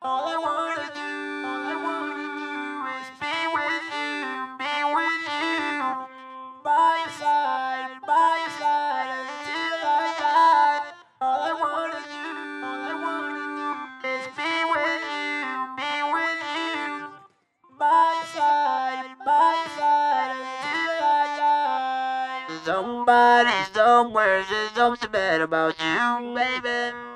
All I wanna do, all I wanna do is be with you, by your side until I die. All I wanna do, all I wanna do is be with you, by your side until I die. Somebody somewhere says something bad about you, baby.